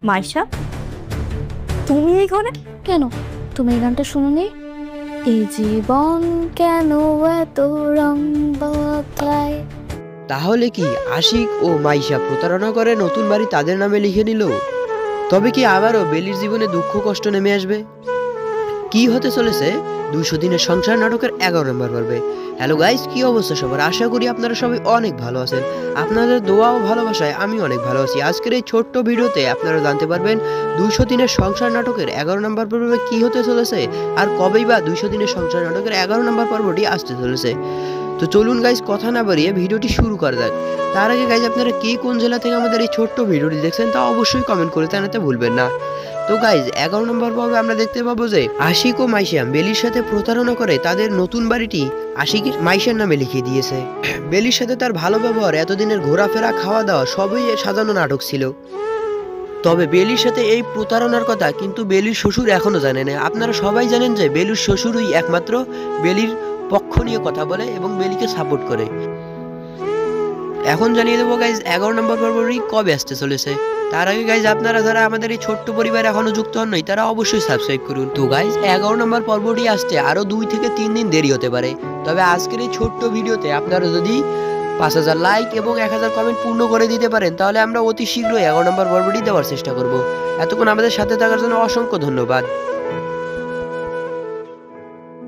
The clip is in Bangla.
মাইশা, তুমি এইখানে কেন? তুমি এই গানটা শুনোনি? এই জীবন কেন এত রং বদলায়। তাহলে কি আশিক ও মাইশা প্রতারণা করে নতুন বাড়ি তাদের নামে লিখে নিল? তবে কি আবারও বেলির জীবনে দুঃখ কষ্ট নেমে আসবে? কি হতে চলেছে 200 দিনের সংসার নাটকের 11 নম্বর পর্বে? হ্যালো গাইস, কি অবস্থা সবার? আশা করি আপনারা সবাই অনেক ভালো আছেন। আপনাদের দোয়া ও ভালোবাসায় আমি অনেক ভালো আছি। আজকের এই ছোট্ট ভিডিওতে আপনারা জানতে পারবেন 200 দিনের সংসার নাটকের 11 নম্বর পর্বে কি হতে চলেছে, আর কবেই বা 200 দিনের সংসার নাটকের 11 নম্বর পর্বটি আসতে চলেছে। তো চলুন গাইস, কথা না বাড়িয়ে ভিডিওটি শুরু করা যাক। তার আগে গাইস, আপনারা কে কোন জেলা থেকে আমাদের এই ছোট্ট ভিডিওটি দেখছেন তা অবশ্যই কমেন্ট করে জানাতে ভুলবেন না। তো গাইজ 11 নম্বর পর্বে আমরা দেখতে পাবো যে আশিক ও মাইশা বেলির সাথে প্রতারণা করে তাদের নতুন বাড়িটি আশিক মাইশার নামে লিখিয়ে দিয়েছে। বেলির সাথে তার ভালো ব্যবহার, এতদিনের ঘোরাফেরা, খাওয়া দাওয়া সবই সাজানো নাটক ছিল। তবে বেলির সাথে এই প্রতারণার কথা কিন্তু বেলির শ্বশুর এখনো জানে না। আপনারা সবাই জানেন যে বেলির শ্বশুরই একমাত্র বেলির পক্ষ নিয়ে কথা বলে এবং বেলিকে সাপোর্ট করে। এখন জানিয়ে দেবো গাইজ 11 নম্বর পর্বটি কবে আসতে চলেছে। তার আগে গাইজ, আপনারা যারা আমাদের এই ছোট্ট পরিবারে এখনো যুক্ত হন নাই তারা অবশ্যই সাবস্ক্রাইব করুন। তো গাইজ 11 নম্বর পর্বটি আসতে আরো 2 থেকে 3 দিন দেরি হতে পারে। তবে আজকের এই ছোট্ট ভিডিওতে আপনারা যদি 5000 লাইক এবং 1000 কমেন্ট পূর্ণ করে দিতে পারেন তাহলে আমরা অতি শীঘ্রই 11 নম্বর পর্বটি দেওয়ার চেষ্টা করব। এতক্ষণ আমাদের সাথে থাকার জন্য অসংখ্য ধন্যবাদ।